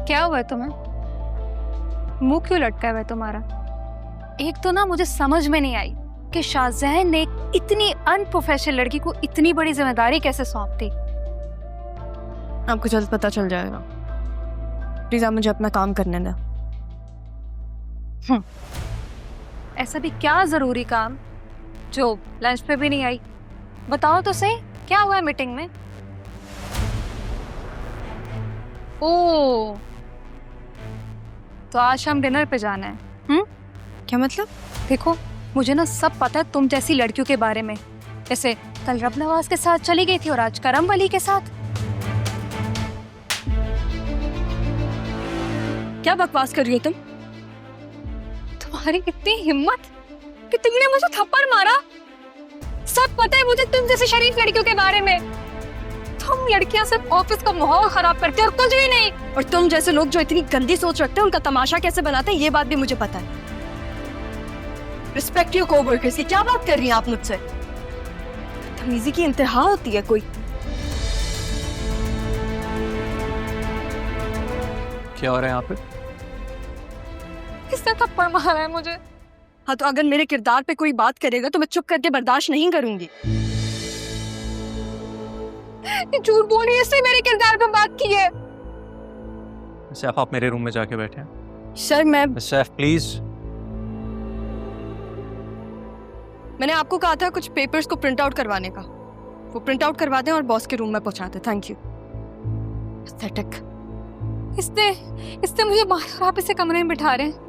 क्या हुआ है तुम्हें? मुंह क्यों लटका हुआ है तुम्हारा? एक तो ना मुझे समझ में नहीं आई कि शाहजहन ने इतनी अनप्रोफेशनल लड़की को इतनी बड़ी जिम्मेदारी कैसे सौंप दी। आपको जल्द पता चल जाएगा। प्लीज आप मुझे अपना काम करने दें। ऐसा भी क्या जरूरी काम जो लंच पे भी नहीं आई? बताओ तो सही, क्या हुआ है मीटिंग में? ओह, तो आज हम डिनर पे जाना है। क्या मतलब? देखो, मुझे ना सब पता है तुम जैसी लड़कियों के बारे में। जैसे कल रब नवाज के साथ चली गई थी और आज करम वली के साथ। क्या बकवास कर रही हो तुम? तुम्हारी इतनी हिम्मत कि तुमने मुझे थप्पड़ मारा। सब पता है मुझे तुम जैसी शरीफ लड़कियों के बारे में। तुम लड़कियां सिर्फ ऑफिस का माहौल खराब करती हो और कुछ भी नहीं। और तुम जैसे लोग जो इतनी गंदी सोच रखते हैं उनका तमाशा कैसे बनाते हैं ये बात भी मुझे पता है। रिस्पेक्ट योर कोवर्कर्स की क्या बात कर रही हैं आप मुझसे? तमीज़ी की इंतहा होती है कोई? क्या हो रहा है यहाँ पे? किसने थप्पड़ मारा है मुझे? हाँ, तो अगर मेरे किरदार पे कोई बात करेगा तो मैं चुप करके बर्दाश्त नहीं करूंगी। ये झूठ बोल रही है, इसने मेरे किरदार पे बात की है। सैफ, आप मेरे रूम में जाके बैठे हैं। सर मैं सैफ प्लीज। मैंने आपको कहा था कुछ पेपर्स को प्रिंट आउट करवाने का। वो प्रिंट आउट करवा दें और बॉस के रूम में पहुंचा दें। Thank you. पैथेटिक। इसने मुझे मारा और आप इसे कमरे में बिठा रहे हैं।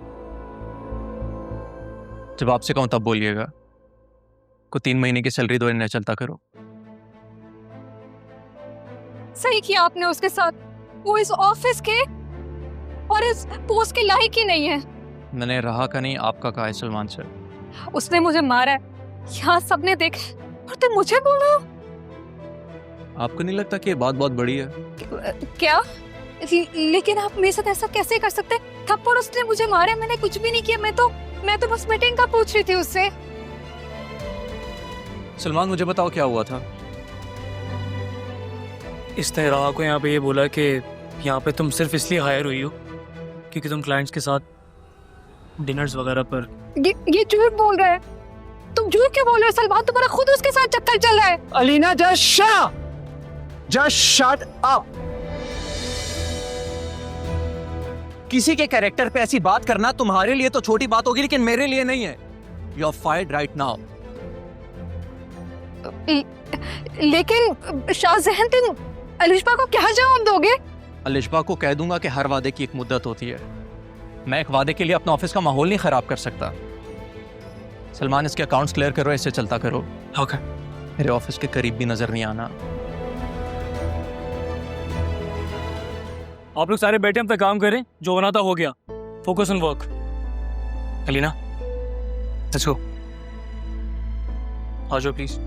जब आपसे कहूं तब बोलिएगा। को 3 महीने की सैलरी दो, इन्हें चलता करो। सही किया आपने उसके साथ। वो इस ऑफिस के और इस पोस्ट के लायक ही नहीं है। मैंने रहा का नहीं, आपका कहा है सलमान सर। उसने मुझे मारा है, यहाँ सबने देखा और तुम मुझे बोल रहे हो? आपको नहीं लगता कि ये बात बहुत बड़ी है? क्या? लेकिन आप मेरे साथ ऐसा कैसे कर सकते? थप्पड़ उसने मुझे मारे, मैंने कुछ भी नहीं किया। मैं तो बस मीटिंग का पूछ रही थी उससे। सलमान, मुझे बताओ क्या हुआ था? इस तरह को यहाँ पे ये बोला कि यहाँ पे तुम सिर्फ इसलिए हायर हुई हो क्योंकि तुम क्लाइंट्स के साथ डिनर्स वगैरह पर। ये झूठ बोल रहा है। तुम झूठ क्यों बोल रहे हो सलमान? तुम्हारा खुद उसके साथ चक्कर चल रहा है। Alina, just shut up। किसी के कैरेक्टर पे ऐसी बात करना तुम्हारे लिए तो छोटी बात होगी, लेकिन मेरे लिए नहीं है। You are fired right now। लेकिन शाहजहन, तुम अलिशबा को क्या जवाब दोगे? अलिशबा को कह दूंगा कि हर वादे की एक मुद्दत होती है। मैं एक वादे के लिए अपना ऑफिस का माहौल नहीं खराब कर सकता। सलमान, इसके अकाउंट्स क्लियर करो, इससे चलता करो। ओके। मेरे ऑफिस के करीब भी नजर नहीं आना। आप लोग सारे बैठे अपना काम करें, जो होना था हो गया। Focus on work. Alina, let's go. आ जाओ प्लीज,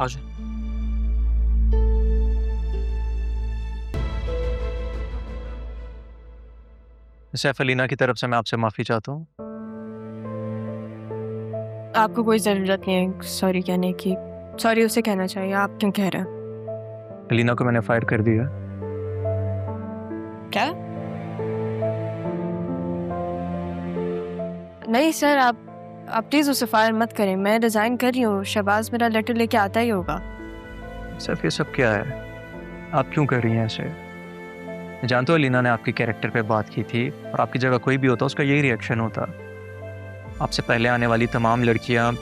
आ जाओ। सैफ, अलीना की तरफ से मैं आपसे माफी चाहता हूँ। आपको कोई जरूरत नहीं है सॉरी कहने की। सॉरी उसे कहना चाहिए, आप क्यों कह रहे हैं? अलीना को मैंने फायर कर दिया। क्या? नहीं सर, आप प्लीज उसे फायर मत करें। मैं रिजाइन कर रही हूँ। शहबाज मेरा लेटर लेके आता ही होगा। सैफ, ये सब क्या है? आप क्यों कर रही हैं ऐसे? मैं जानता हूँ अलीना ने आपके कैरेक्टर पे बात की थी और आपकी जगह कोई भी होता उसका यही रिएक्शन होता। आपसे पहले आने वाली तमाम लड़कियाँ,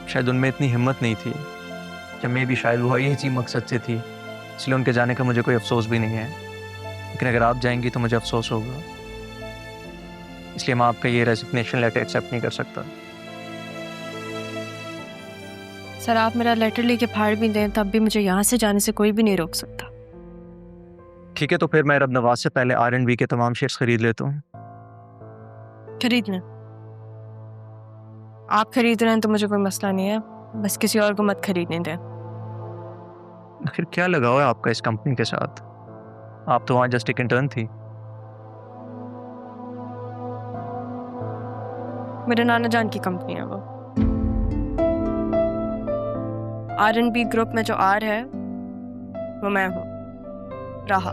शायद उनमें इतनी हिम्मत नहीं थी, या मैं भी शायद वो यही मकसद से थी, इसलिए उनके जाने का मुझे कोई अफसोस भी नहीं है। लेकिन अगर आप जाएंगी तो मुझे अफसोस होगा, इसलिए मैं आपका ये रेजिग्नेशन लेटर एक्सेप्ट नहीं कर सकता। सर, आप मेरा लेटर लेके फाड़ भी दें तब भी मुझे यहाँ से जाने से कोई भी नहीं रोक सकता। ठीक है, तो फिर मैं रब नवाज से पहले R&B के तमाम शेयर्स खरीद लेता हूँ। खरीद लें। आप खरीद रहे हैं तो मुझे कोई मसला नहीं है, बस किसी और को मत खरीदने दें। आखिर क्या लगाव है आपका इस कंपनी के साथ? आप तो वहाँ जस्ट एक इंटर्न थी। मेरे नाना जान की कंपनी है वो। R&B ग्रुप में जो R है वो मैं हूँ, राहा।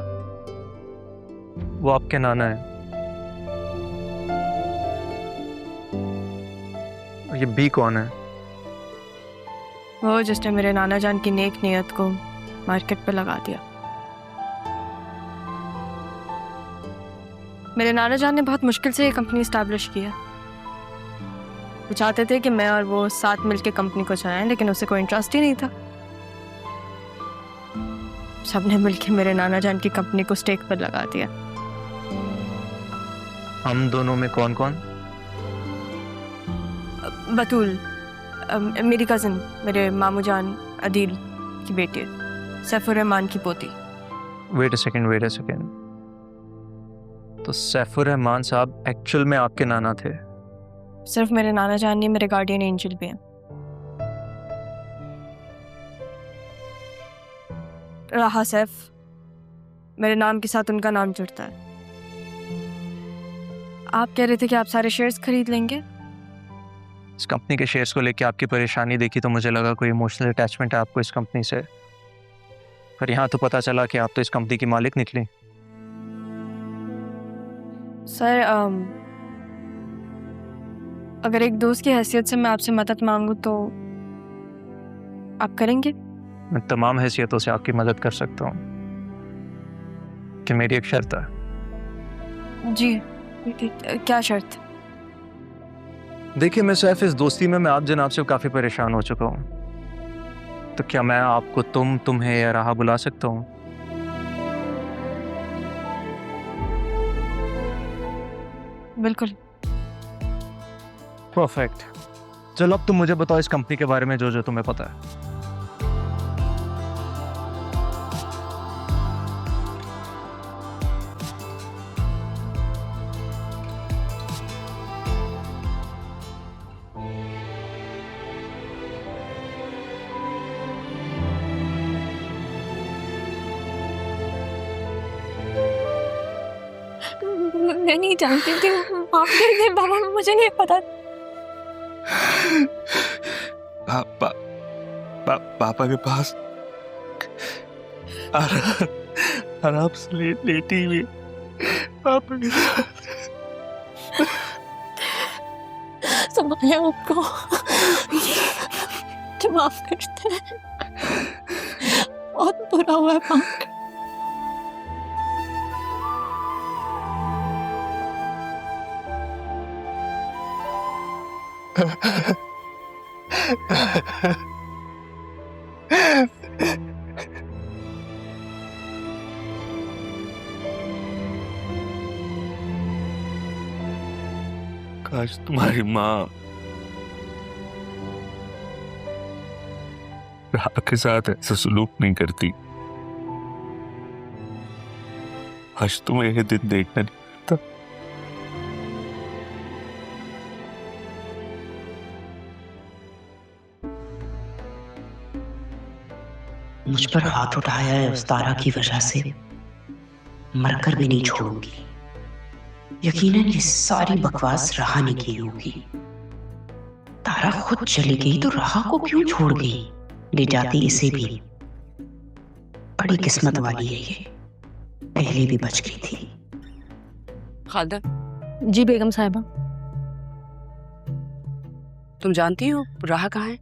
वो आपके नाना है। ये बी कौन है? वो जिसने मेरे नाना जान की नेक नियत को मार्केट पे लगा दिया। मेरे नाना जान ने बहुत मुश्किल से ये कंपनी इस्टेब्लिश की है। वो चाहते थे कि मैं और वो साथ मिलकर कंपनी को चलाएं, लेकिन उसे कोई इंटरेस्ट ही नहीं था। सबने मिलकर मेरे नाना जान की कंपनी को स्टेक पर लगा दिया। हम दोनों में कौन कौन? बतूल, मेरी कज़न, मेरे मामू जान अदील की बेटी, सैफुर रहमान की पोती। Wait a second. तो सैफुर रहमान साहब एक्चुअल में आपके नाना थे? सिर्फ मेरे नाना जान नहीं, मेरे गार्डियन एंजल भी हैं। राहा सैफ, मेरे नाम के साथ उनका नाम जुड़ता है। आप कह रहे थे कि आप सारे शेयर्स खरीद लेंगे। इस कंपनी के शेयर्स को लेके आपकी परेशानी देखी तो मुझे लगा कोई इमोशनल अटैचमेंट है आपको इस कंपनी से, पर यहाँ तो पता चला कि आप तो इस कंपनी की मालिक निकली। सर, अगर एक दोस्त की हैसियत से मैं आपसे मदद मांगूं तो आप करेंगे? मैं तमाम हैसियतों से आपकी मदद कर सकता हूँ, कि मेरी एक शर्त है। जी, क्या शर्त? देखिए, मैं सैफ, इस दोस्ती में मैं आप जनाब से काफ़ी परेशान हो चुका हूँ, तो क्या मैं आपको तुम्हें या राहा बुला सकता हूँ? बिल्कुल। परफेक्ट। चलो अब तुम मुझे बताओ इस कंपनी के बारे में जो तुम्हें पता है। मैं नहीं जानती थी, माफ कर दे बाबा, मुझे नहीं पता। पापा के पास आराम से लेटी हुई पापा के साथ संभाले आपको, मुझे माफ करते हैं, बहुत बुरा हुआ है पापा। काश तुम्हारी माँ राह के साथ ऐसा सलूक नहीं करती। आज तुम्हें यह दिन देखना नहीं था। मुझ पर हाथ उठाया है उस तारा की वजह से, मरकर भी नहीं छोड़ूंगी। यकीनन ये सारी बकवास राहा ने की होगी। तारा खुद चली गई तो राहा को क्यों छोड़ गई? ले जाती इसे भी। बड़ी किस्मत वाली है ये, पहले भी बच गई थी। खालदा, जी बेगम साहिबा। तुम जानती हो राहा कहाँ है?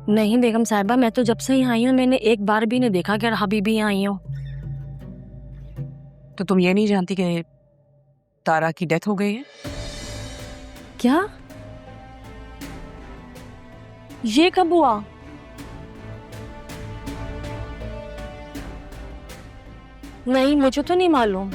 नहीं बेगम साहिबा, मैं तो जब से ही आई हूँ मैंने एक बार भी नहीं देखा कि राहा बीबी आई हो। तो तुम ये नहीं जानती कि तारा की डेथ हो गई है? क्या? ये कब हुआ? नहीं, मुझे तो नहीं मालूम।